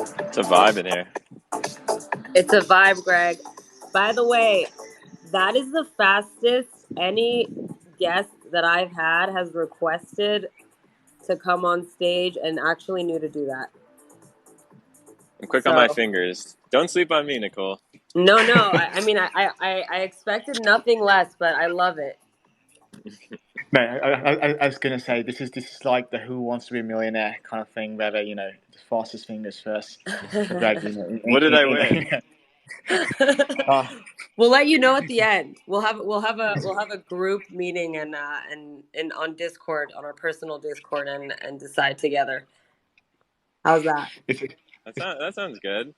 It's a vibe in here. It's a vibe, Greg. By the way, that is the fastest any guest that I've had has requested to come on stage and actually knew to do that. I'm quick on my So fingers. Don't sleep on me, Nicole. no. I expected nothing less, but I love it. No, I was gonna say this is like the Who Wants to Be a Millionaire kind of thing, where they, the fastest fingers first. So Greg, What did I win? uh, We'll let you know at the end. We'll have a group meeting and on Discord, on our personal Discord, and decide together. How's that? it's, That sounds good.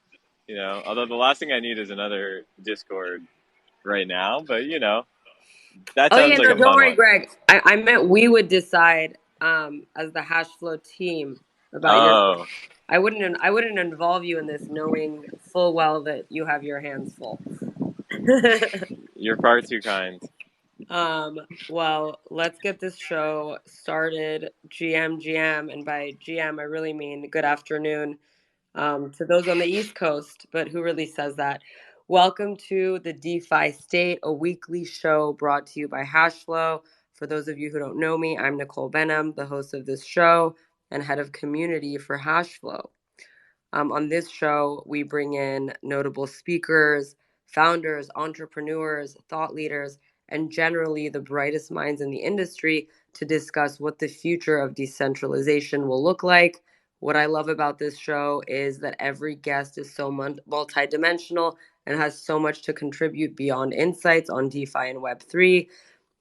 Although the last thing I need is another Discord right now, but that Oh sounds yeah, like no, a don't fun worry, one. Greg. I meant we would decide as the Hashflow team about your. Oh, I wouldn't involve you in this, knowing full well that you have your hands full. you're far too kind. Well, let's get this show started. GM, and by GM I really mean good afternoon to those on the East Coast, but who really says that? Welcome to the DeFi State, a weekly show brought to you by Hashflow. For those of you who don't know me, I'm Nicole Benham, the host of this show and head of community for Hashflow. On this show, we bring in notable speakers, founders, entrepreneurs, thought leaders, and generally the brightest minds in the industry to discuss what the future of decentralization will look like. What I love about this show is that every guest is so multidimensional and has so much to contribute beyond insights on DeFi and Web3.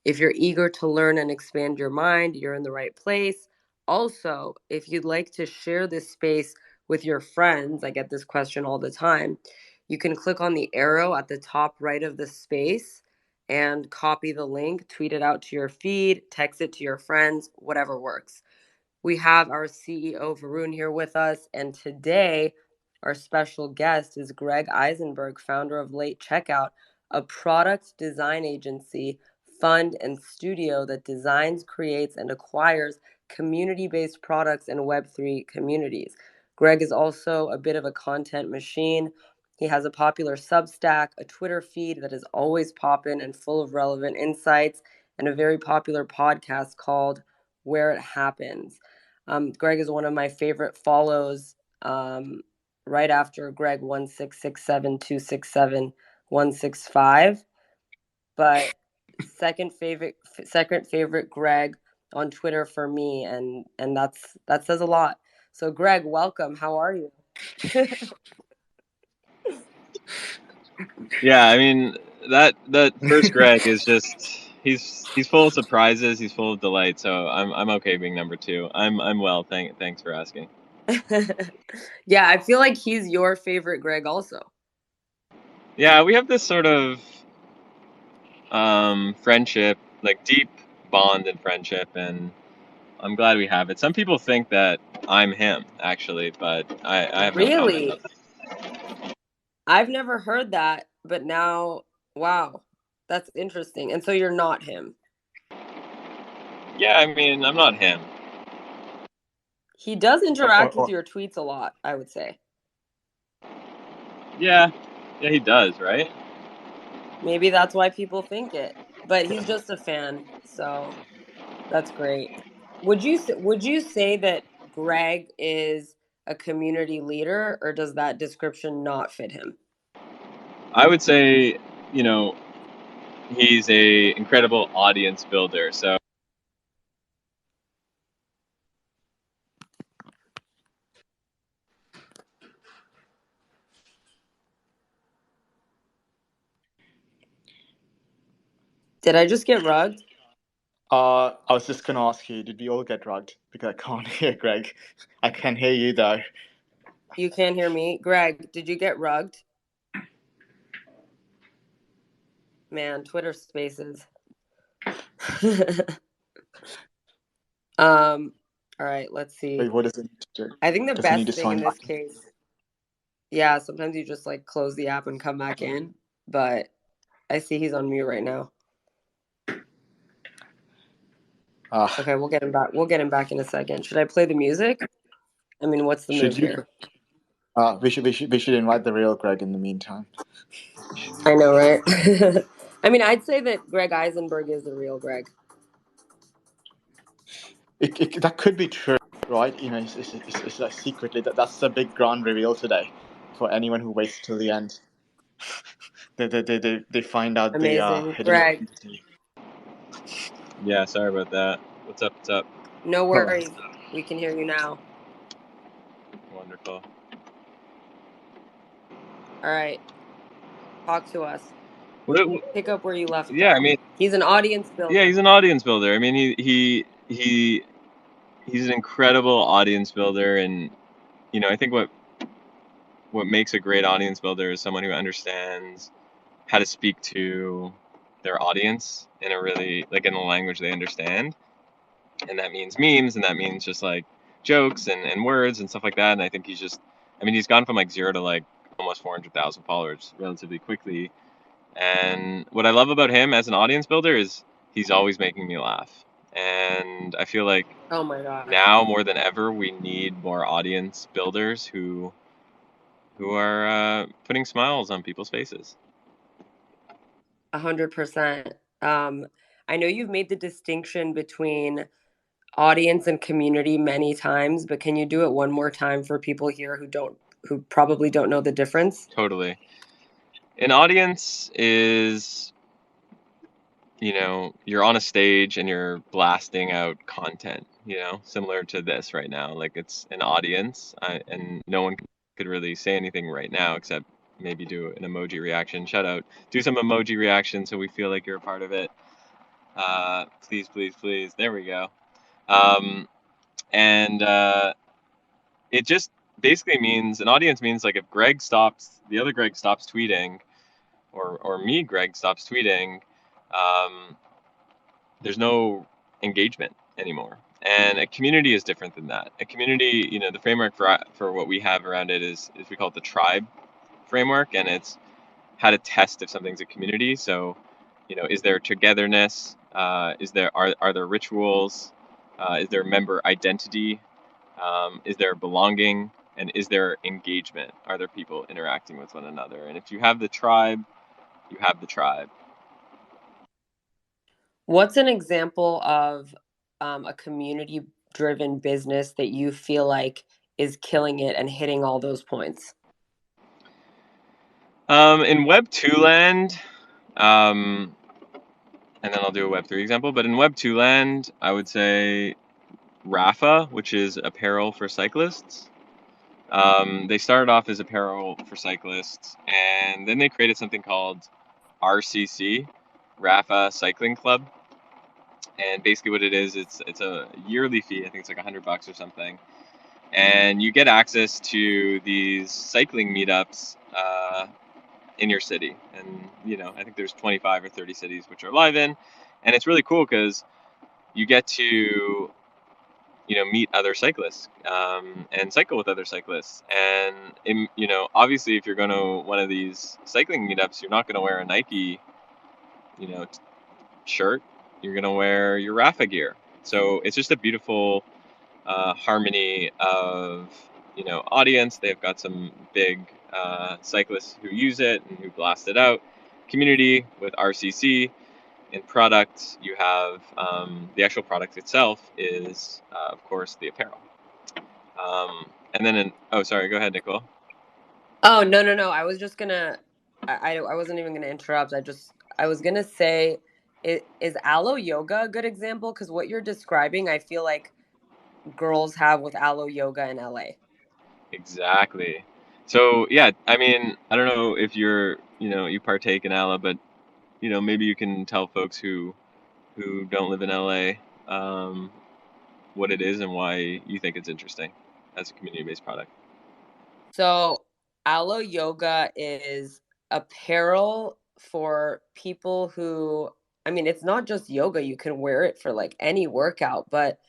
If you're eager to learn and expand your mind, you're in the right place. Also, if you'd like to share this space with your friends, I get this question all the time, you can click on the arrow at the top right of the space and copy the link, tweet it out to your feed, text it to your friends, whatever works. We have our CEO Varun here with us, and today our special guest is Greg Isenberg, founder of Late Checkout, a product design agency, fund, and studio that designs, creates, and acquires community-based products in Web3 communities. Greg is also a bit of a content machine. He has a popular Substack, a Twitter feed that is always poppin' and full of relevant insights, and a very popular podcast called Where It Happens. Greg is one of my favorite follows. Right after Greg 1667267 165, but second favorite Greg on Twitter for me, and that says a lot. So Greg, welcome. How are you? Yeah, I mean that first Greg is just he's full of surprises. He's full of delight. So I'm okay being number two. I'm well. Thanks for asking. Yeah, I feel like he's your favorite Greg also. Yeah, we have this sort of friendship, like deep bond and friendship, and I'm glad we have it. Some people think that I'm him, actually, but I have no comment on Really? I've never heard that, but now, wow, that's interesting. And so you're not him. that. Yeah, I mean, I'm not him. He does interact with or, your tweets a lot, I would say. Yeah, yeah, he does, right? Maybe that's why people think it. But he's just a fan, so that's great. Would you say that Greg is a community leader, or does that description not fit him? I would say, you know, he's a incredible audience builder. So Did I just get rugged? I was just gonna ask you, did we all get drugged? Because I can't hear Greg. I can hear you though. You can't hear me? Greg, did you get rugged? Man, Twitter Spaces. All right, let's see. Wait, what does it need to do? I think the Does it need best to thing in sign this back? case, yeah, sometimes you just like close the app and come back in, but I see he's on mute right now. Okay, we'll get him back. We'll get him back in a second. Should I play the music? I mean, what's the Should move you? here? We should invite the real Greg in the meantime. I know, right? I mean, I'd say that Greg Isenberg is the real Greg. That could be true, right? It's like secretly that's the big grand reveal today for anyone who waits till the end. They find out the Amazing. hidden Greg, identity. Yeah, sorry about that. What's up? What's up? no worries. We can hear you now. Wonderful. All right. Talk to us. What, Pick up where you left yeah, off. I mean, He's an audience builder. yeah, he's an audience builder. I mean, he's an incredible audience builder, and I think what makes a great audience builder is someone who understands how to speak to their audience in a really like in a language they understand, and that means memes, and that means just like jokes and words and stuff like that. And I think he's gone from like 0 to like almost 400,000 followers relatively quickly. And what I love about him as an audience builder is he's always making me laugh. And I feel like Oh my God. now more than ever we need more audience builders who are putting smiles on people's faces. 100%. I know you've made the distinction between audience and community many times, but can you do it one more time for people here who probably don't know the difference? Totally. An audience is, you're on a stage and you're blasting out content, similar to this right now. Like it's an audience, and no one could really say anything right now except maybe do an emoji reaction. Shout out, do some emoji reaction so we feel like you're a part of it. Please, please, please. There we go. And it just basically means an audience means like if the other Greg stops tweeting, or me, Greg, stops tweeting, there's no engagement anymore. And a community is different than that. A community, the framework for what we have around it is we call it the tribe framework, and it's how to test if something's a community. So, is there togetherness? Are there rituals? Is there member identity? Is there belonging? And is there engagement? Are there people interacting with one another? And if you have the tribe, you have the tribe. What's an example of a community-driven business that you feel like is killing it and hitting all those points? In Web 2 land, and then I'll do a Web 3 example, but in Web 2 land, I would say Rafa, which is apparel for cyclists. They started off as apparel for cyclists, and then they created something called RCC, Rafa Cycling Club. And basically what it is, it's a yearly fee. I think it's like $100 or something. And you get access to these cycling meetups in your city. And, I think there's 25 or 30 cities which are live in. And it's really cool because you get to, meet other cyclists and cycle with other cyclists. And, obviously if you're going to one of these cycling meetups, you're not going to wear a Nike, shirt. You're going to wear your Rafa gear. So it's just a beautiful harmony of, audience. They've got some big cyclists who use it and who blast it out. Community with RCC. In product, you have the actual product itself is, of course, the apparel. And then, sorry, go ahead, Nicole. Oh, no. I was just gonna, I wasn't even gonna interrupt. I was gonna say, is Aloe Yoga a good example? Because what you're describing, I feel like girls have with Aloe Yoga in LA. Exactly. So yeah, I mean, I don't know if you partake in Aloe, but maybe you can tell folks who don't live in LA what it is and why you think it's interesting as a community-based product. So Aloe Yoga is apparel for people who, I mean, it's not just yoga. You can wear it for like any workout, but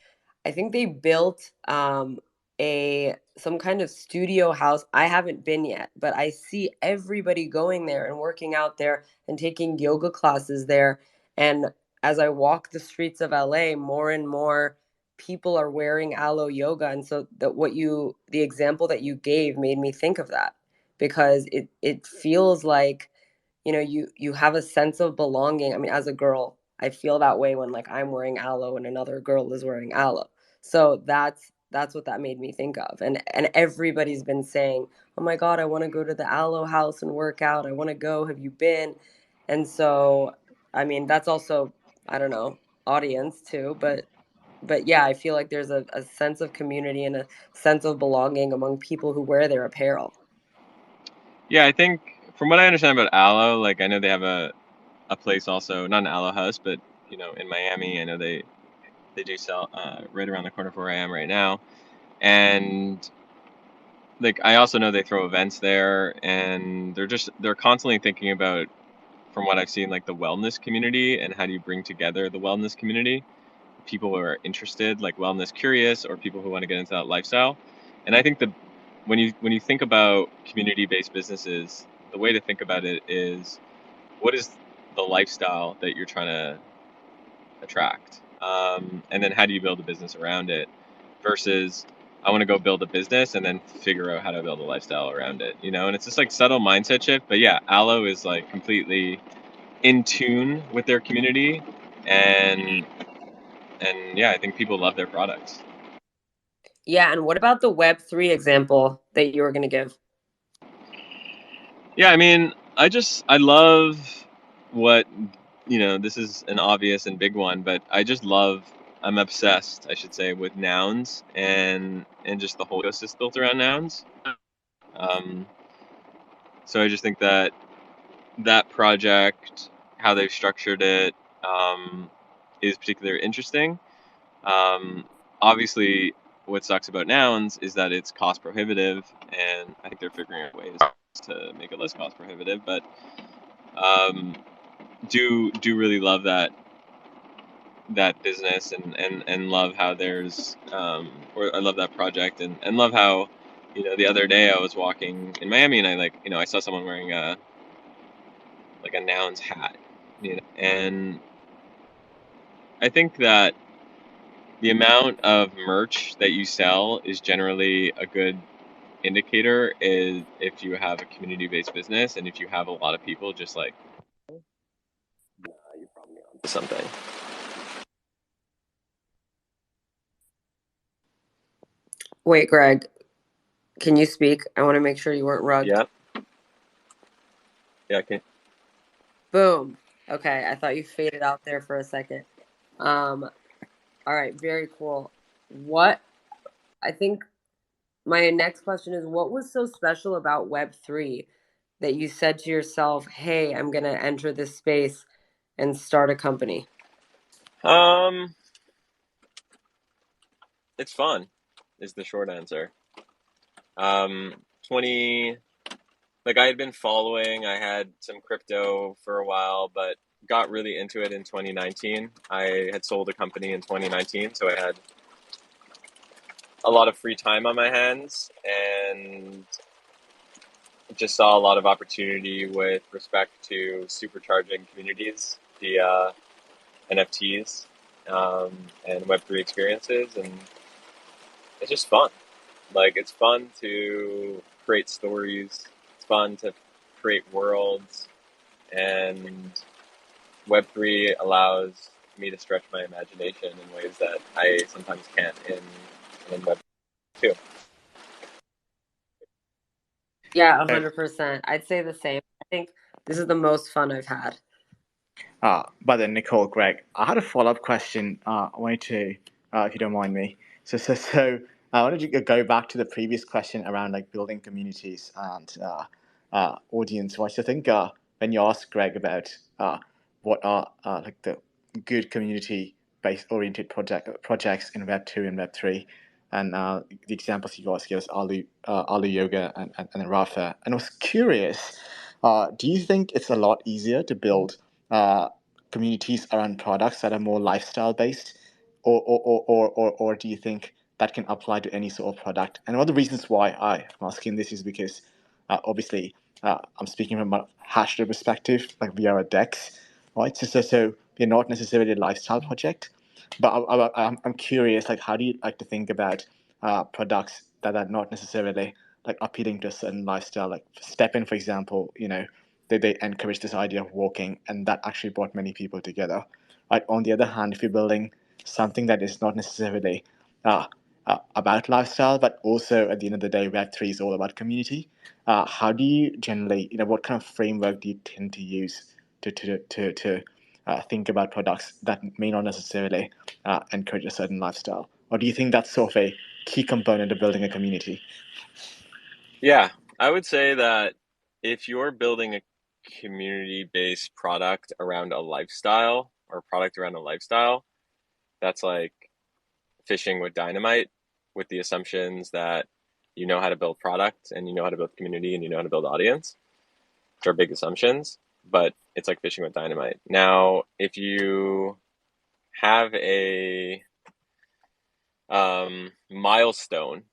I think they built some kind of studio house. I haven't been yet, but I see everybody going there and working out there and taking yoga classes there. And as I walk the streets of LA, more and more people are wearing aloe yoga, and so the example that you gave made me think of that, because it feels like, you have a sense of belonging. I mean, as a girl, I feel that way when like I'm wearing aloe and another girl is wearing aloe. So that's what that made me think of. And everybody's been saying, "Oh my God, I want to go to the aloe house and work out. I want to go. Have you been?" And so, I mean, that's also, I don't know, audience too, but yeah, I feel like there's a sense of community and a sense of belonging among people who wear their apparel. Yeah, I think from what I understand about aloe, like I know they have a place also, not an aloe house, but in Miami, I know they do sell right around the corner from where I am right now, and like I also know they throw events there, and they're constantly thinking about, from what I've seen, like the wellness community and how do you bring together the wellness community, people who are interested, like wellness curious, or people who want to get into that lifestyle. And I think that when you think about community-based businesses, the way to think about it is, what is the lifestyle that you're trying to attract, and then how do you build a business around it, versus I want to go build a business and then figure out how to build a lifestyle around it, and it's just like subtle mindset shift. But yeah, aloe is like completely in tune with their community, and yeah, I think people love their products. Yeah, and what about the Web3 example that you were going to give? Yeah, I mean, I love what, this is an obvious and big one, but I'm obsessed, I should say, with nouns, and just the whole ecosystem built around nouns. Um, so I just think that project, how they've structured it, is particularly interesting. Obviously, what sucks about nouns is that it's cost prohibitive, and I think they're figuring out ways to make it less cost prohibitive. But do really love that business, and love how there's or I love that project, and love how, the other day I was walking in Miami, and I saw someone wearing a nouns hat, and I think that the amount of merch that you sell is generally a good indicator, is if you have a community-based business, and if you have a lot of people just like, you're probably onto something. Wait, Greg, can you speak? I want to make sure you weren't rugged. Yeah, okay. Boom. Okay, I thought you faded out there for a second. All right, very cool. I think my next question is, what was so special about Web3 that you said to yourself, "Hey, I'm going to enter this space and start a company"? It's fun, is the short answer. 20 Like, I had been following, I had some crypto for a while, but got really into it in 2019. I had sold a company in 2019, so I had a lot of free time on my hands, and just saw a lot of opportunity with respect to supercharging communities via NFTs, and Web3 experiences, and it's just fun. Like, it's fun to create stories, it's fun to create worlds, and Web3 allows me to stretch my imagination in ways that I sometimes can't in Web2. Yeah, 100%. I'd say the same. I think this is the most fun I've had. But then, Nicole, Greg, I had a follow-up question. I wanted to, if you don't mind me. So, I wanted to go back to the previous question around like building communities and audience. So I think when you asked Greg about what are like the good community-based oriented projects in Web2 and Web3, and the examples you guys gave us, Alu Yoga and Rafa, and I was curious, do you think it's a lot easier to build communities around products that are more lifestyle based, or do you think that can apply to any sort of product? And one of the reasons why I'm asking this is because obviously I'm speaking from a hashtag perspective, like we are a DEX, right? So we're not necessarily a lifestyle project, But I'm curious, like, how do you like to think about products that are not necessarily like appealing to a certain lifestyle? Like Step In, for example, they encourage this idea of walking, and that actually brought many people together. Right. On the other hand, if you're building something that is not necessarily uh, about lifestyle, but also at the end of the day, Web3 is all about community. How do you generally, what kind of framework do you tend to use to think about products that may not necessarily encourage a certain lifestyle? Or do you think that's sort of a key component of building a community? Yeah, I would say that if you're building a community-based product around a lifestyle or product around a lifestyle, that's like fishing with dynamite with the assumptions that you know how to build product and you know how to build community and you know how to build audience, which are big assumptions, but it's like fishing with dynamite. Now, if you have a milestone,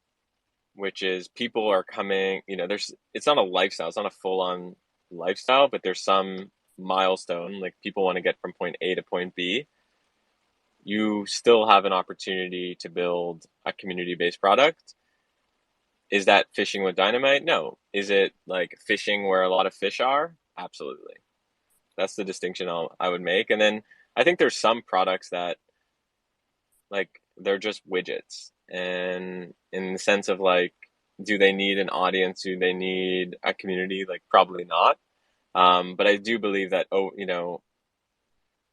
which is people are coming, it's not a lifestyle, it's not a full-on lifestyle, but there's some milestone, like people want to get from point A to point B, you still have an opportunity to build a community-based product. Is that fishing with dynamite? No. Is it like fishing where a lot of fish are? Absolutely. That's the distinction I would make. And then I think there's some products that like they're just widgets, and in the sense of like, do they need an audience? Do they need a community? Like probably not. But I do believe that,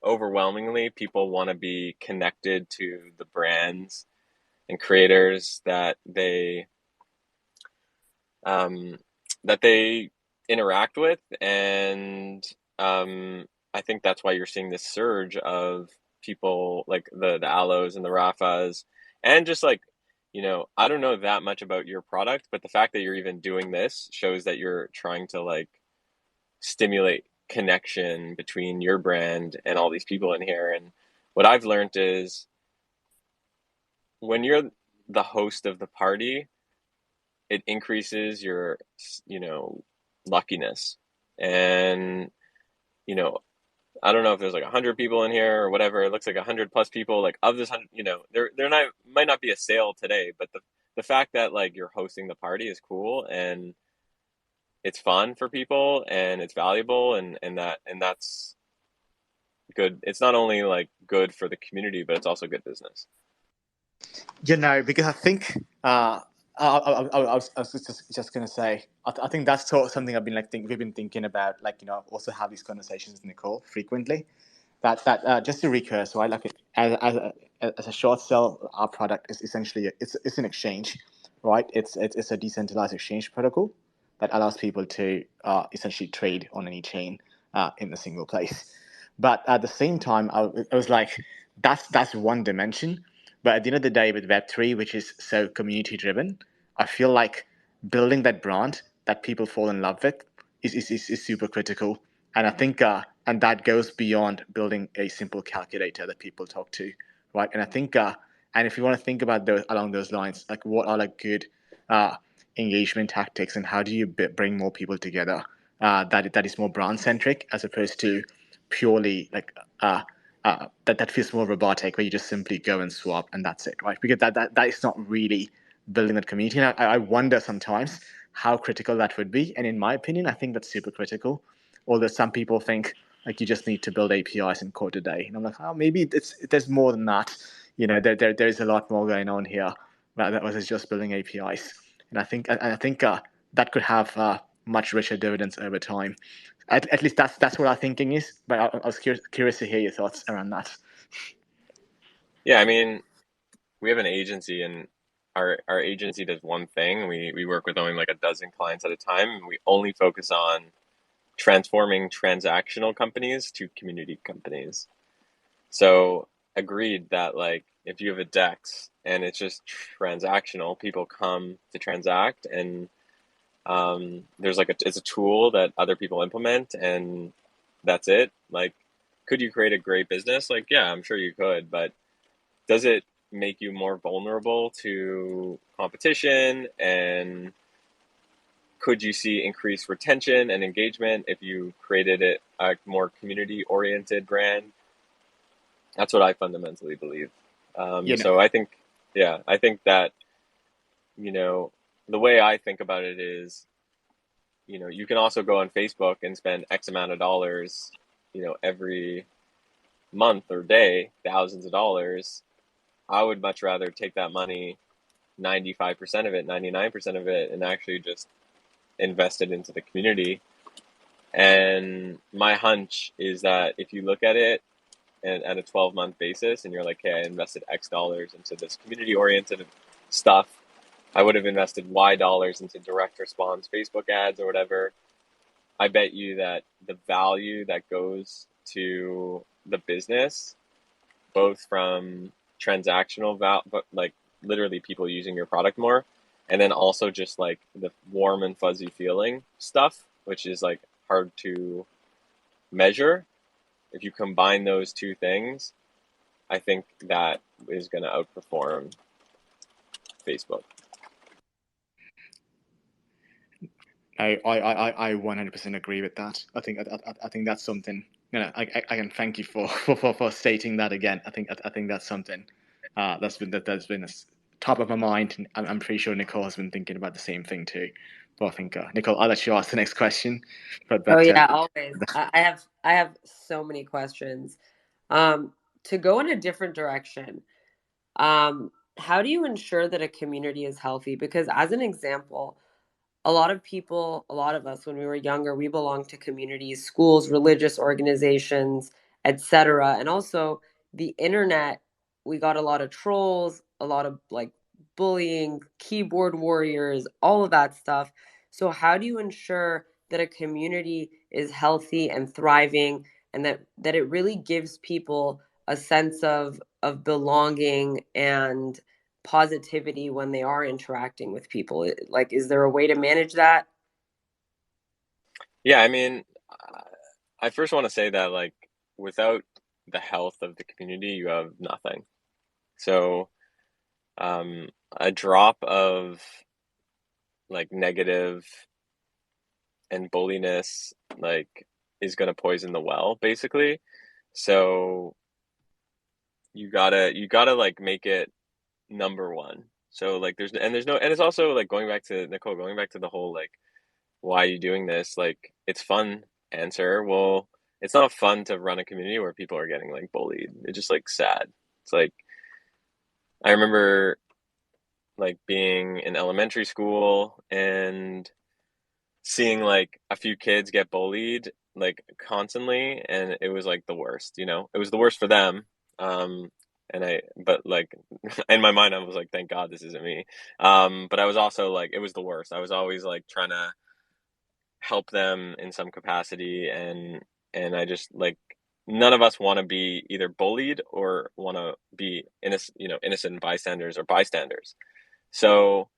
overwhelmingly people want to be connected to the brands and creators um, that they interact with, and I think that's why you're seeing this surge of people like the Aloes and the Rafas, and just like, I don't know that much about your product, but the fact that you're even doing this shows that you're trying to like stimulate connection between your brand and all these people in here. And what I've learned is when you're the host of the party, it increases your, luckiness. And, I don't know if there's like 100 people in here or whatever. It looks like 100 plus people. Like of this 100, there not might not be a sale today, but the fact that like you're hosting the party is cool, and it's fun for people and it's valuable, and that's good. It's not only like good for the community, but it's also good business. Because I think I was just gonna say I think that's sort of something I've been we've been thinking about, also have these conversations with Nicole frequently. That just to recurse, right? Like as a short sell, our product is essentially it's an exchange, right? It's a decentralized exchange protocol that allows people to essentially trade on any chain in a single place. But at the same time, I was like, that's one dimension. But at the end of the day, with Web3, which is so community driven, I feel like building that brand that people fall in love with is super critical. And I think, and that goes beyond building a simple calculator that people talk to, right? And I think, and if you want to think about those along those lines, like what are like good engagement tactics, and how do you bring more people together that is more brand centric as opposed to purely like that feels more robotic, where you just simply go and swap and that's it, right? Because that is not really building that community. And I wonder sometimes how critical that would be. And in my opinion, I think that's super critical. Although some people think like you just need to build APIs and code a day, and I'm like, oh, maybe there's more than that. There is a lot more going on here versus just building APIs. And I think that could have much richer dividends over time. At least that's what our thinking is. But I was curious to hear your thoughts around that. Yeah, I mean, we have an agency, and our agency does one thing. We work with only like a dozen clients at a time, and we only focus on transforming transactional companies to community companies. So agreed that like if you have a DEX and it's just transactional, people come to transact, and there's like it's a tool that other people implement, and that's it. Like, could you create a great business? Like, yeah, I'm sure you could, but does it make you more vulnerable to competition? And could you see increased retention and engagement if you created it a more community oriented brand? That's what I fundamentally believe. You know, So I think, yeah, I think that, you know, the way I think about it is, you can also go on Facebook and spend X amount of dollars, every month or day, thousands of dollars. I would much rather take that money, 95% of it, 99% of it, and actually just invest it into the community. And my hunch is that if you look at it and at a 12-month basis and you're like, hey, I invested X dollars into this community oriented stuff, I would have invested Y dollars into direct response Facebook ads or whatever. I bet you that the value that goes to the business, both from transactional but like literally people using your product more, and then also just like the warm and fuzzy feeling stuff, which is like hard to measure. If you combine those two things, I think that is going to outperform Facebook. I 100% agree with that. I think that's something. I can thank you for stating that again. I think that's something that's been a top of my mind. And I'm pretty sure Nicole has been thinking about the same thing too. But I think Nicole, I'll let you ask the next question. Oh yeah, always. I have so many questions. To go in a different direction, how do you ensure that a community is healthy? Because as an example, a lot of people, a lot of us, when we were younger, we belonged to communities, schools, religious organizations, etc. And also the internet, we got a lot of trolls, a lot of like bullying, keyboard warriors, all of that stuff. So how do you ensure that a community is healthy and thriving, and that it really gives people a sense of belonging and positivity when they are interacting with people? Like, is there a way to manage that? Yeah, I mean, I first want to say that like without the health of the community, you have nothing. So a drop of like negative and bulliness like is going to poison the well, basically. So you gotta like make it number one. So like there's no, and it's also like going back to Nicole, going back to the whole like why are you doing this? Like it's fun answer. Well, it's not fun to run a community where people are getting like bullied. It's just like sad. It's like I remember like being in elementary school and seeing like a few kids get bullied like constantly, and it was like the worst. It was the worst for them. But like in my mind I was like, thank God this isn't me. But I was also like, it was the worst. I was always like trying to help them in some capacity, and I just like, none of us want to be either bullied or want to be innocent bystanders or bystanders. So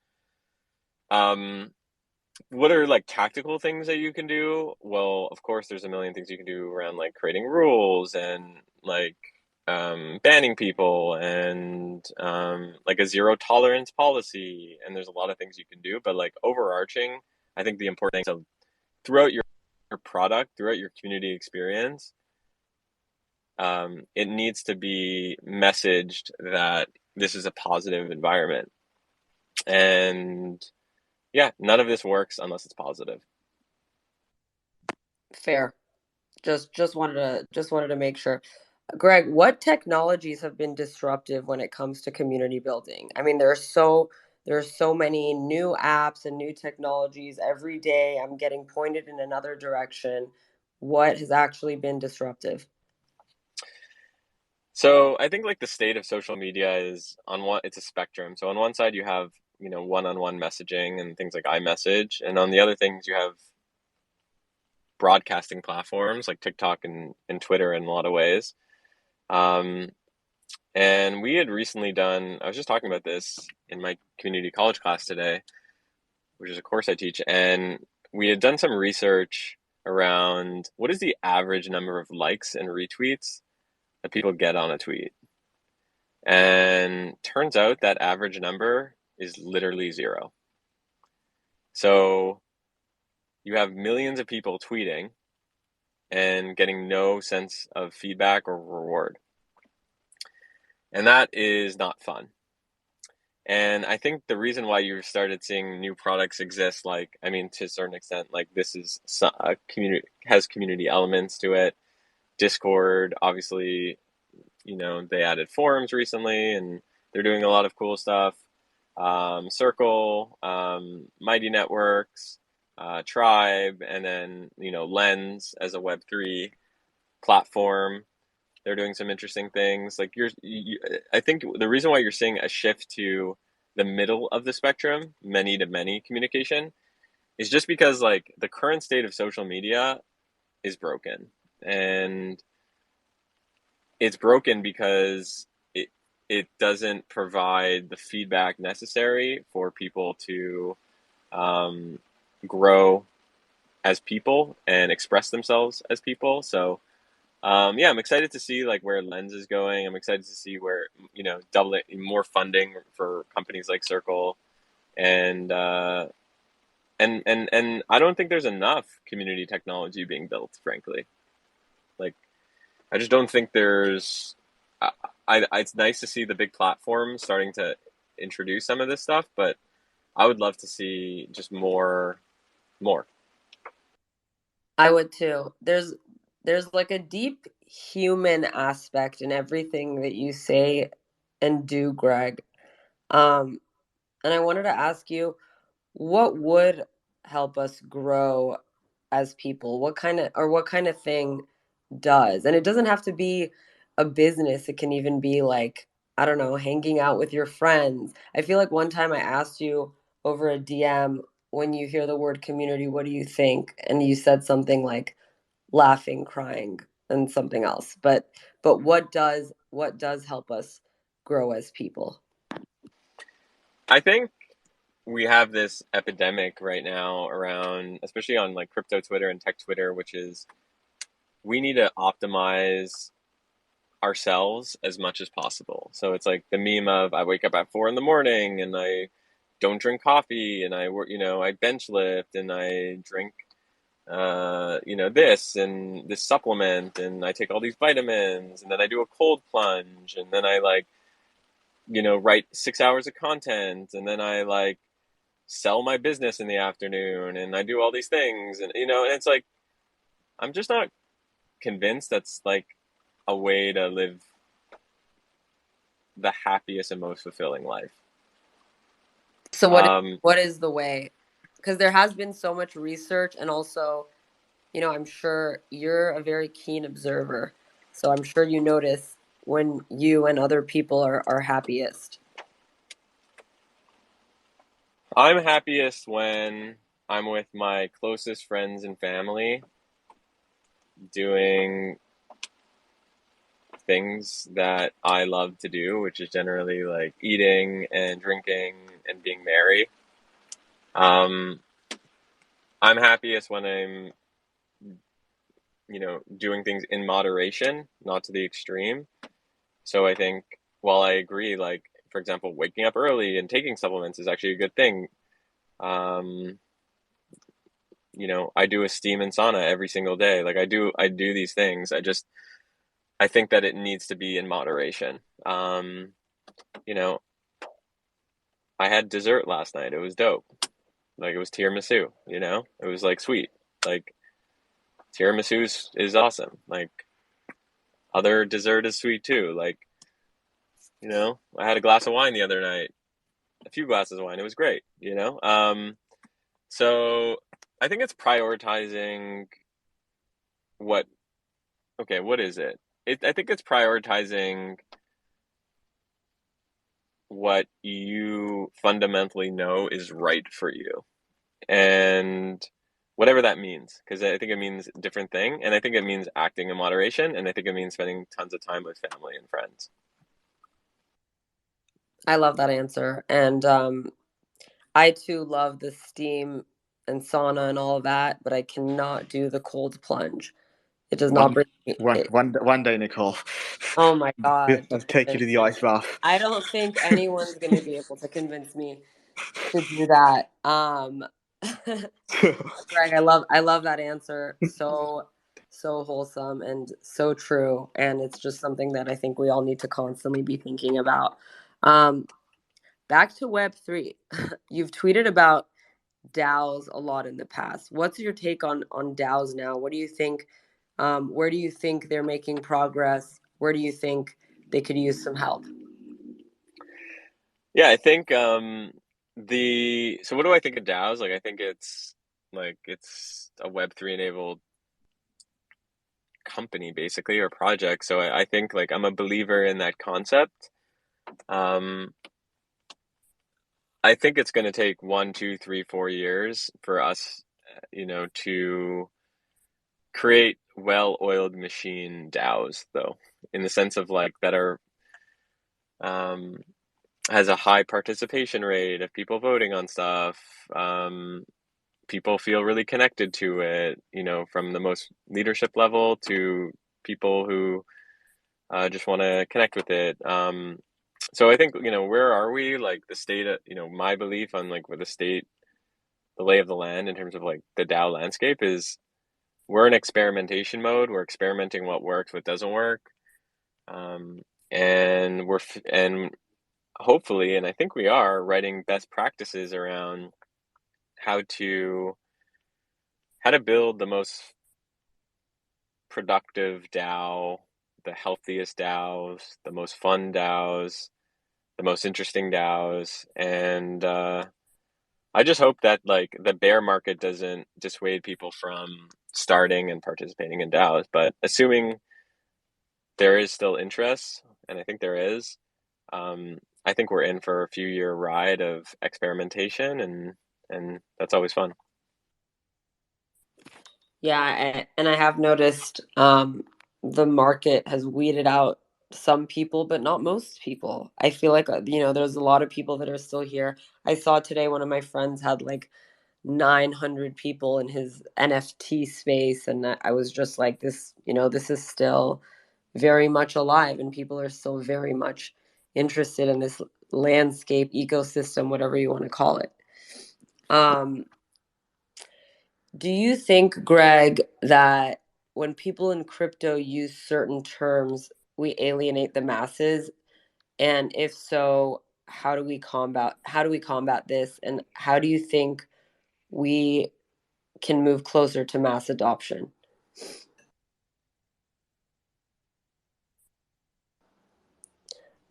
what are like tactical things that you can do? Well, of course there's a million things you can do around like creating rules and like banning people and like a zero tolerance policy, and there's a lot of things you can do, but like overarching, I think the important thing is throughout your product, throughout your community experience, it needs to be messaged that this is a positive environment. And yeah, none of this works unless it's positive. Fair. Just wanted to make sure. Greg, what technologies have been disruptive when it comes to community building? I mean, there's so many new apps and new technologies every day. I'm getting pointed in another direction. What has actually been disruptive? So I think like the state of social media is it's a spectrum. So on one side you have, one-on-one messaging and things like iMessage, and on the other things you have broadcasting platforms like TikTok and Twitter in a lot of ways. And we had recently I was just talking about this in my community college class today, which is a course I teach, and we had done some research around what is the average number of likes and retweets that people get on a tweet. And turns out that average number is literally zero. So you have millions of people tweeting and getting no sense of feedback or reward. And that is not fun. And I think the reason why you started seeing new products exist, like, I mean, to a certain extent, like this is a community, has community elements to it. Discord, obviously, they added forums recently and they're doing a lot of cool stuff. Circle, Mighty Networks, Tribe, and then, Lens as a Web3 platform. They're doing some interesting things. Like I think the reason why you're seeing a shift to the middle of the spectrum, many to many communication, is just because like the current state of social media is broken. And it's broken because it doesn't provide the feedback necessary for people to grow as people and express themselves as people. So yeah, I'm excited to see like where Lens is going. I'm excited to see where doubling more funding for companies like Circle, and and I don't think there's enough community technology being built. Frankly, like I just don't think there's. It's nice to see the big platforms starting to introduce some of this stuff, but I would love to see just more. I would too. There's like a deep human aspect in everything that you say and do, Greg. And I wanted to ask you, what would help us grow as people? What kind of thing does? And it doesn't have to be a business. It can even be like, I don't know, hanging out with your friends. I feel like one time I asked you over a DM, when you hear the word community, what do you think? And you said something like laughing, crying, and something else. But what does help us grow as people? I think we have this epidemic right now around, especially on like crypto Twitter and tech Twitter, which is we need to optimize ourselves as much as possible. So it's like the meme of I wake up at 4 a.m. and I don't drink coffee and I work, I bench lift and I drink, this and this supplement and I take all these vitamins and then I do a cold plunge and then I like, write 6 hours of content and then I like sell my business in the afternoon and I do all these things and, and it's like, I'm just not convinced that's like a way to live the happiest and most fulfilling life. So what is the way? Because there has been so much research, and also, I'm sure you're a very keen observer. So I'm sure you notice when you and other people are happiest. I'm happiest when I'm with my closest friends and family doing things that I love to do, which is generally like eating and drinking and being merry. I'm happiest when I'm, doing things in moderation, not to the extreme. So I think while I agree, like, for example, waking up early and taking supplements is actually a good thing. I do a steam and sauna every single day. Like I do these things. I think that it needs to be in moderation. You know, I had dessert last night. It was dope. Like it was tiramisu, it was like sweet. Like tiramisu is awesome. Like other dessert is sweet too. Like, I had a glass of wine the other night, a few glasses of wine. It was great, So I think it's prioritizing what is it? I think it's prioritizing what you fundamentally know is right for you. And whatever that means, because I think it means a different thing. And I think it means acting in moderation. And I think it means spending tons of time with family and friends. I love that answer. And I too love the steam and sauna and all of that, but I cannot do the cold plunge. It does not bring me. One day, Nicole. Oh my God. I'll take you to the ice bath. I don't think anyone's going to be able to convince me to do that. Greg, I love that answer. So so wholesome and so true. And it's just something that I think we all need to constantly be thinking about. Um, Back to Web3. You've tweeted about DAOs a lot in the past. What's your take on DAOs now? What do you think? Where do you think they're making progress? Where do you think they could use some help? Yeah, I think so what do I think of DAOs? Like I think it's a Web3 enabled company basically, or project. So I think like I'm a believer in that concept. I think it's going to take 1, 2, 3, 4 years for us, to create well-oiled machine DAOs, though, in the sense of like that are has a high participation rate of people voting on stuff. People feel really connected to it, from the most leadership level to people who just want to connect with it. So I think, where are we? Like the state, my belief on like where the lay of the land in terms of like the DAO landscape is we're in experimentation mode. We're experimenting what works, what doesn't work. And and hopefully, and I think we are writing best practices around how to build the most productive DAO, the healthiest DAOs, the most fun DAOs, the most interesting DAOs. And I just hope that like the bear market doesn't dissuade people from starting and participating in DAOs. But assuming there is still interest, and I think there is, I think we're in for a few year ride of experimentation, and that's always fun. Yeah, and I have noticed the market has weeded out some people, but not most people. I feel like, there's a lot of people that are still here. I saw today one of my friends had like 900 people in his NFT space, and I was just like, this is still very much alive, and people are still very much interested in this landscape, ecosystem, whatever you want to call it. Um, do you think, Greg, that when people in crypto use certain terms, we alienate the masses? And if so, how do we combat this? And how do you think we can move closer to mass adoption?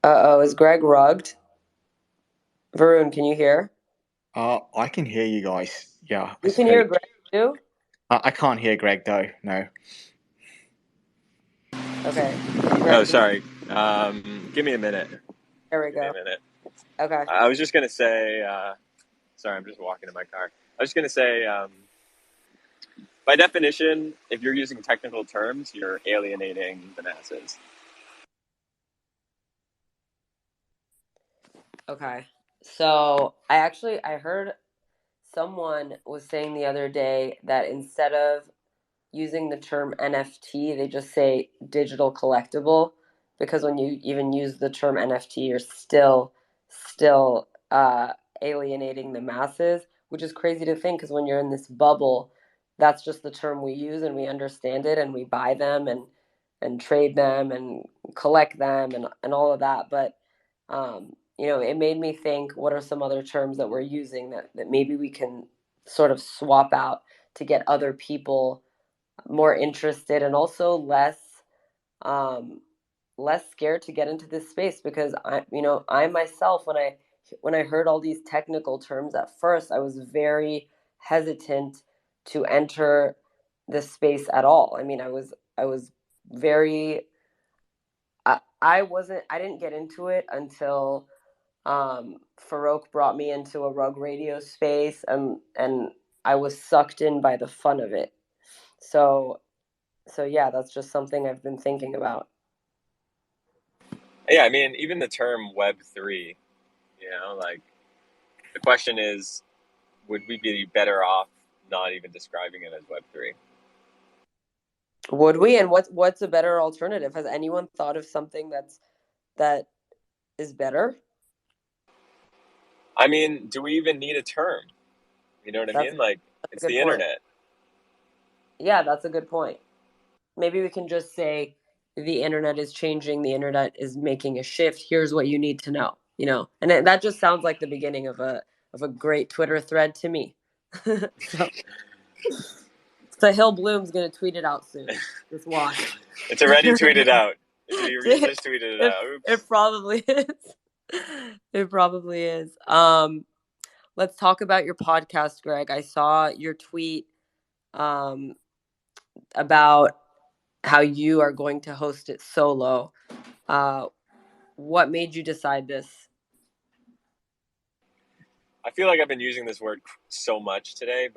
Uh-oh, is Greg rugged? Varun, can you hear? I can hear you guys. Yeah, I You can suppose. hear Greg too? I can't hear Greg though. No. Okay. Oh, Greg, sorry. Give me a minute. there we Give me go. a minute. Okay. I was just gonna say. Sorry, I'm just walking to my car. I was just gonna say. By definition, if you're using technical terms, you're alienating the masses. Okay. So I heard someone was saying the other day that instead of using the term NFT, they just say digital collectible, because when you even use the term NFT, you're still alienating the masses, which is crazy to think, because when you're in this bubble, that's just the term we use and we understand it and we buy them and trade them and collect them and all of that. But it made me think, what are some other terms that we're using that maybe we can sort of swap out to get other people more interested and also um, less scared to get into this space, because I myself, when I heard all these technical terms at first, I was very hesitant to enter this space at all. I mean, I was very I didn't get into it until Farouk brought me into a rug radio space, and I was sucked in by the fun of it. So yeah, that's just something I've been thinking about. Yeah, I mean, even the term Web3, like the question is, would we be better off not even describing it as Web3? Would we? And what's a better alternative? Has anyone thought of something that is better? I mean, do we even need a term? You know what I That's mean? Like, that's a it's good the point. internet. Yeah, that's a good point. maybe we can just say the internet is changing, the internet is making a shift. Here's what you need to know, you know. And that just sounds like the beginning of a great Twitter thread to me. So Hill Bloom's gonna tweet it out soon. Just watch. It's already tweeted out. He just tweeted it out. Oops. It probably is. It probably is. Let's talk about your podcast, Greg. I saw your tweet about how you are going to host it solo. What made you decide this? I feel like I've been using this word so much today,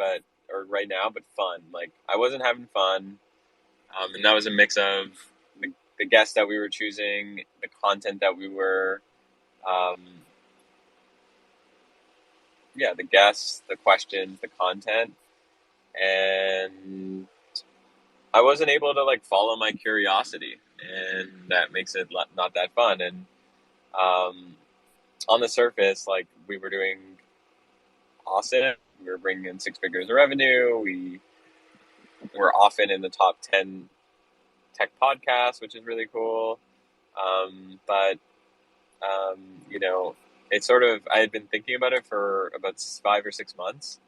or right now, but fun. Like, I wasn't having fun. And that was a mix of the guests that we were choosing, the content that we were, the guests, the questions, the content. And I wasn't able to like follow my curiosity, and that makes it not that fun. And on the surface, like, we were doing awesome. We were bringing in 6 figures of revenue. We were often in the top 10 tech podcasts, which is really cool. But you know, it's sort of, I had been thinking about it for about 5 or 6 months.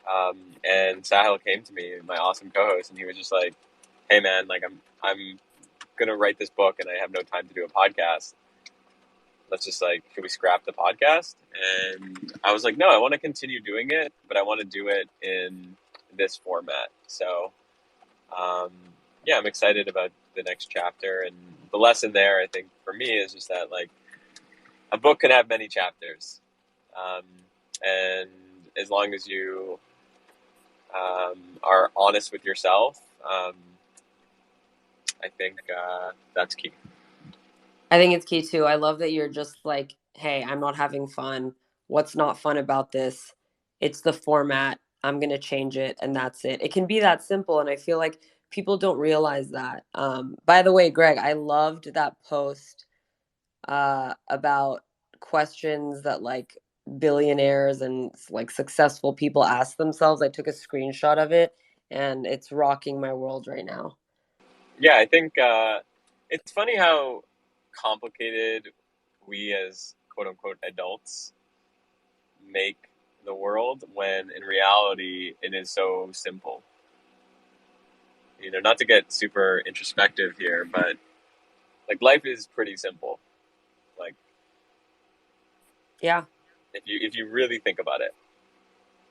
And Sahil came to me, my awesome co-host, and he was just like, "Hey man, like I'm gonna write this book and I have no time to do a podcast. Let's just like, can we scrap the podcast?" And I was like, no, I want to continue doing it, but I want to do it in this format. So, I'm excited about the next chapter. And the lesson there, I think, for me is just that, like, a book can have many chapters. And as long as you are honest with yourself, I think that's key. I think it's key too. I love that you're just like, hey, I'm not having fun. What's not fun about this? It's the format. I'm going to change it, and that's it. It can be that simple, and I feel like people don't realize that. By the way, Greg, I loved that post about questions that like billionaires and like successful people ask themselves. I took a screenshot of it, and it's rocking my world right now. Yeah, I think it's funny how complicated we as quote unquote adults make the world, when in reality it is so simple. You know, not to get super introspective here, but like, life is pretty simple. Like, Yeah. If you really think about it.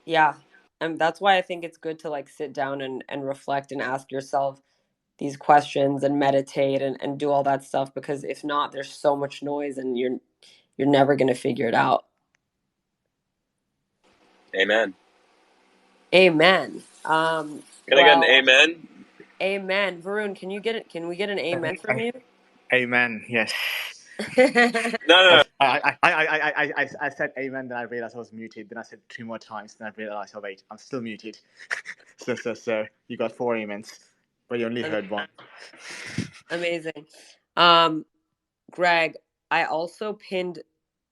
Yeah. And that's why I think it's good to like sit down and reflect and ask yourself these questions and meditate and do all that stuff, because if not, there's so much noise and you're never going to figure it out. Amen. Amen. Can I get an amen? Amen. Varun, can we get an amen from you? Amen. Yes. No. I said amen, then I realized I was muted. Then I said 2 more times, then I realized, oh wait, I'm still muted. So you got 4 amens, but you only heard 1. Amazing. Greg, I also pinned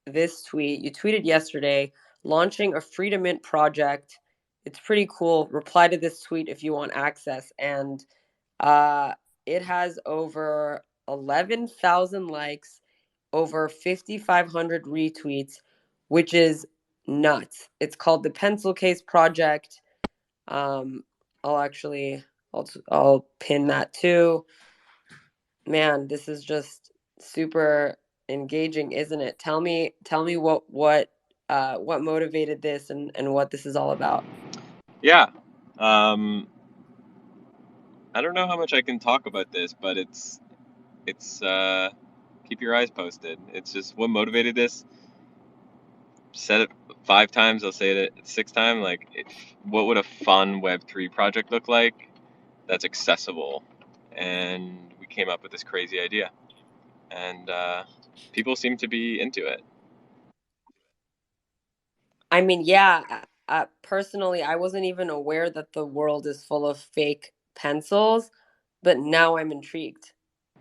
this tweet. You tweeted yesterday, launching a free to mint project. It's pretty cool. Reply to this tweet if you want access. And it has over 11,000 likes, over 5,500 retweets, which is nuts. It's called the Pencil Case Project. I'll pin that too. Man, this is just super engaging, isn't it? Tell me what motivated this and what this is all about. Yeah. I don't know how much I can talk about this, but it's keep your eyes posted. It's just what motivated this. Said it 5 times, I'll say it 6 times. Like, what would a fun Web3 project look like that's accessible? And we came up with this crazy idea, and people seem to be into it. I mean, yeah. Personally, I wasn't even aware that the world is full of fake pencils, but now I'm intrigued.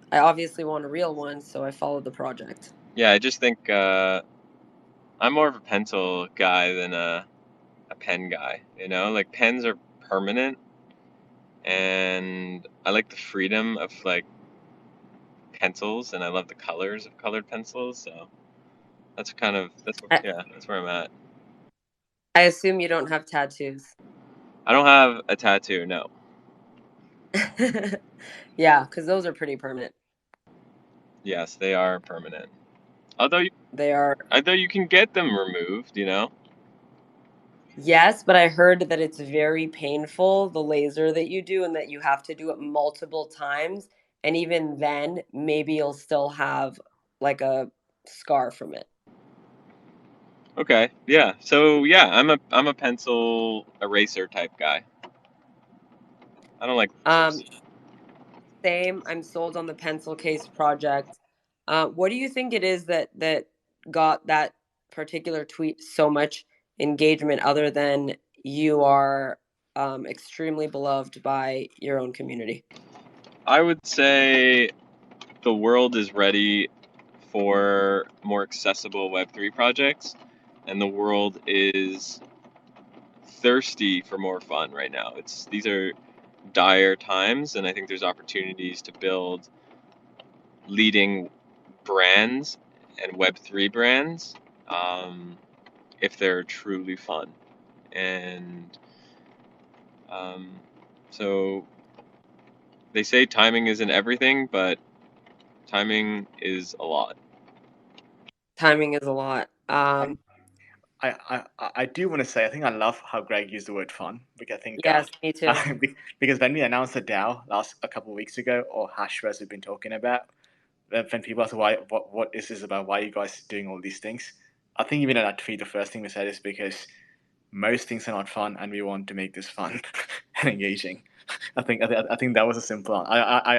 I obviously want a real one, so I followed the project. Yeah, I just think I'm more of a pencil guy than a pen guy. You know, like, pens are permanent, and I like the freedom of like pencils, and I love the colors of colored pencils. So that's I, that's where I'm at. I assume you don't have tattoos. I don't have a tattoo, no. Yeah, because those are pretty permanent. Yes, they are permanent. They are. Although you can get them removed, you know. Yes, but I heard that it's very painful, the laser that you do, and that you have to do it multiple times. And even then, maybe you'll still have like a scar from it. Okay, yeah. So yeah, I'm a pencil eraser type guy. I don't like lasers. Um, Same. I'm sold on the pencil case project. What do you think it is that got that particular tweet so much engagement, other than you are extremely beloved by your own community? I would say the world is ready for more accessible Web3 projects, and the world is thirsty for more fun right now. These are dire times, and I think there's opportunities to build leading brands and Web3 brands if they're truly fun. And um, so they say timing isn't everything, but timing is a lot. Timing is a lot. I do want to say I think I love how Greg used the word fun because I think Yes, me too. because when we announced the DAO a couple of weeks ago, or Hashres we've been talking about, when people ask what is this about, why are you guys doing all these things, I think even in that tweet the first thing we said is because most things are not fun and we want to make this fun and engaging. I think that was a simple one.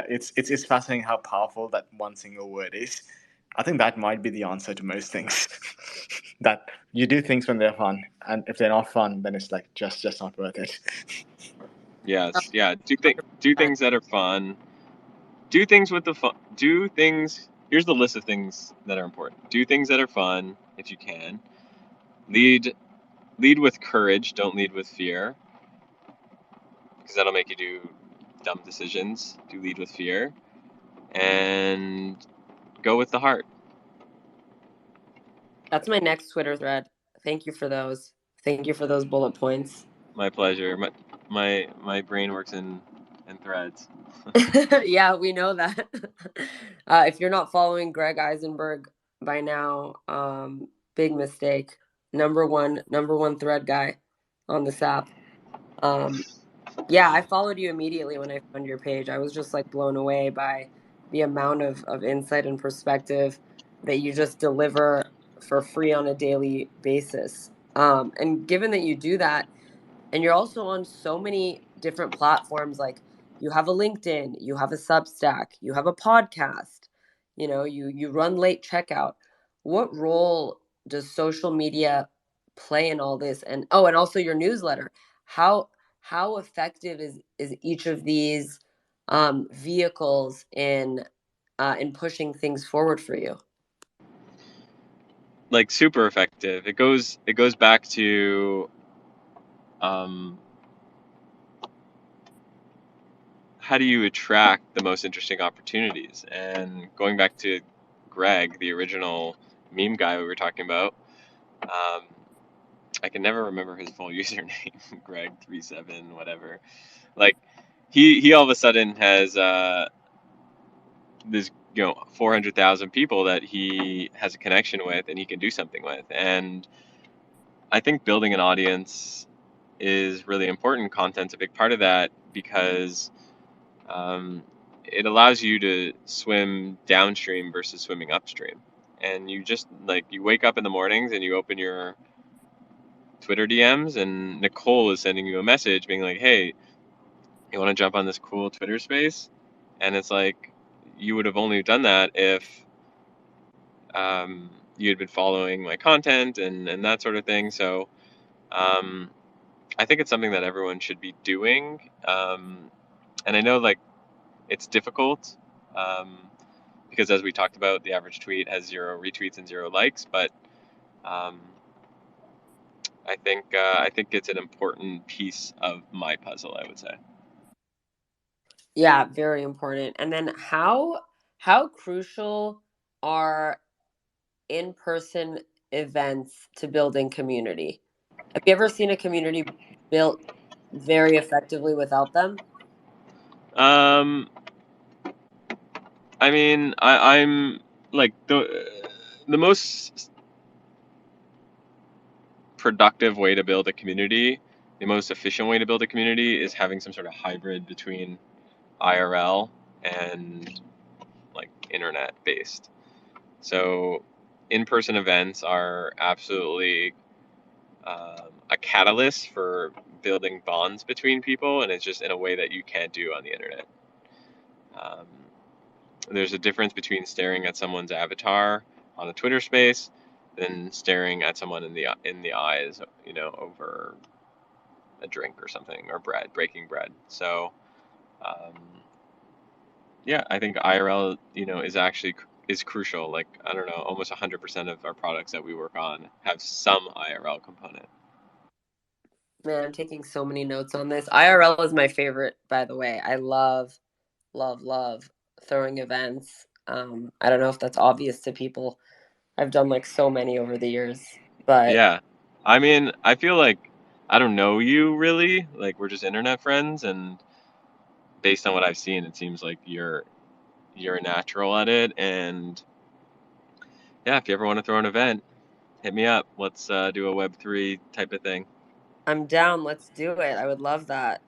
It's fascinating how powerful that one single word is. I think that might be the answer to most things. That you do things when they're fun, and if they're not fun, then it's like just not worth it. Yes, yeah. Do things that are fun. Do things with the fun. Do things. Here's the list of things that are important. Do things that are fun if you can. Lead with courage. Don't lead with fear, because that'll make you do dumb decisions. Do lead with fear, and go with the heart. That's my next Twitter thread. Thank you for those. Thank you for those bullet points. My pleasure. My brain works in threads. Yeah, we know that. If you're not following Greg Isenberg by now, big mistake. Number one thread guy on this app. Um, yeah, I followed you immediately when I found your page. I was just like blown away by the amount of insight and perspective that you just deliver for free on a daily basis. And given that you do that, and you're also on so many different platforms, like you have a LinkedIn, you have a Substack, you have a podcast, you run late checkout. What role does social media play in all this? And and also your newsletter. How effective is each of these vehicles in pushing things forward for you? Like super effective. It goes back to how do you attract the most interesting opportunities? And going back to Greg, the original meme guy we were talking about, I can never remember his full username, Greg37 whatever. Like he all of a sudden has this 400,000 people that he has a connection with and he can do something with. And I think building an audience is really important. Content's a big part of that because it allows you to swim downstream versus swimming upstream. And you just you wake up in the mornings and you open your Twitter DMs and Nicole is sending you a message being like, "Hey, you want to jump on this cool Twitter space?" And it's like you would have only done that if you had been following my content and that sort of thing. So um, I think it's something that everyone should be doing. And I know it's difficult because as we talked about, the average tweet has 0 retweets and 0 likes. But um, I think it's an important piece of my puzzle, I would say. Yeah, very important. And then how crucial are in-person events to building community? Have you ever seen a community built very effectively without them? Um, I mean, I'm like the most productive way to build a community, the most efficient way to build a community is having some sort of hybrid between IRL and like internet based. So in-person events are absolutely a catalyst for building bonds between people, and it's just in a way that you can't do on the internet. Um, there's a difference between staring at someone's avatar on a Twitter space than staring at someone in the eyes, over a drink or something, or breaking bread. So, um, yeah, I think IRL, is crucial. Like, I don't know, almost 100% of our products that we work on have some IRL component. Man, I'm taking so many notes on this. IRL is my favorite, by the way. I love, love, love throwing events. I don't know if that's obvious to people. I've done like so many over the years, but Yeah. I mean, I feel like I don't know you really. Like, we're just internet friends, and based on what I've seen, it seems like you're a natural at it. And yeah, if you ever want to throw an event, hit me up. Let's do a Web3 type of thing. I'm down. Let's do it. I would love that.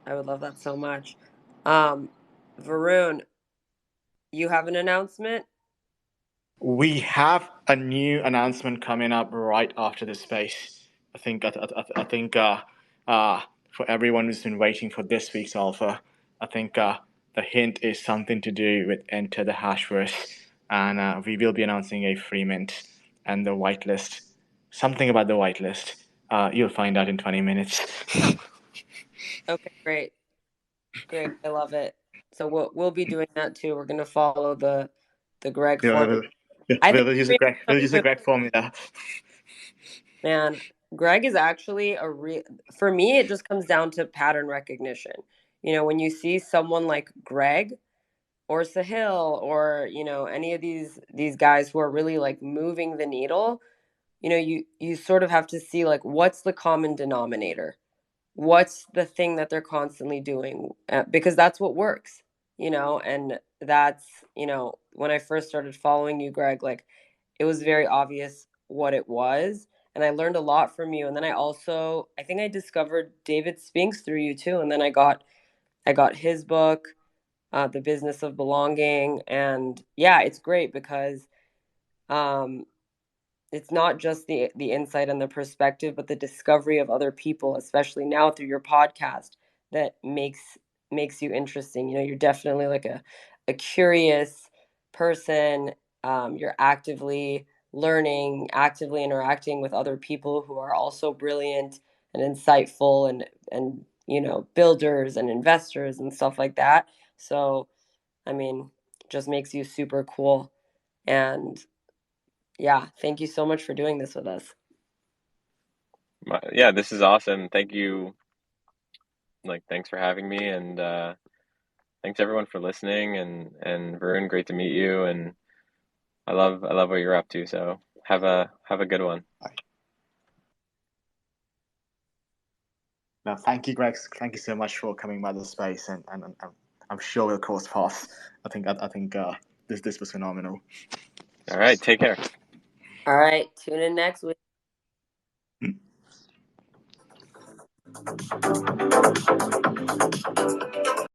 I would love that so much. Um, Varun, you have an announcement? We have a new announcement coming up right after the space. I think for everyone who's been waiting for this week's alpha, I think the hint is something to do with enter the hashverse, and we will be announcing a free mint and the whitelist. Something about the whitelist. You'll find out in 20 minutes. Okay, great. Great. I love it. So we'll be doing that too. We're gonna follow the Greg Yeah, form. I think we'll use we have a something Greg formula. Man, Greg is actually a real, for me, it just comes down to pattern recognition. When you see someone like Greg or Sahil or, any of these guys who are really like moving the needle, you sort of have to see like what's the common denominator? What's the thing that they're constantly doing? Because that's what works, and that's, when I first started following you, Greg, like it was very obvious what it was, and I learned a lot from you. And then I think I discovered David Spinks through you too, and then I got his book, The Business of Belonging. And yeah, it's great because um it's not just the insight and the perspective, but the discovery of other people, especially now through your podcast, that makes you interesting. You're definitely like a curious person. You're actively learning, actively interacting with other people who are also brilliant and insightful, and builders and investors and stuff like that. So, I mean, just makes you super cool. And yeah, thank you so much for doing this with us. Yeah, this is awesome. Thank you. Like, thanks for having me, and thanks everyone for listening. And Varun, great to meet you. And I love what you're up to. So have a good one. No, thank you, Greg. Thank you so much for coming by the space, and I'm sure we'll cross paths. I think this was phenomenal. All right, take care. All right, tune in next week.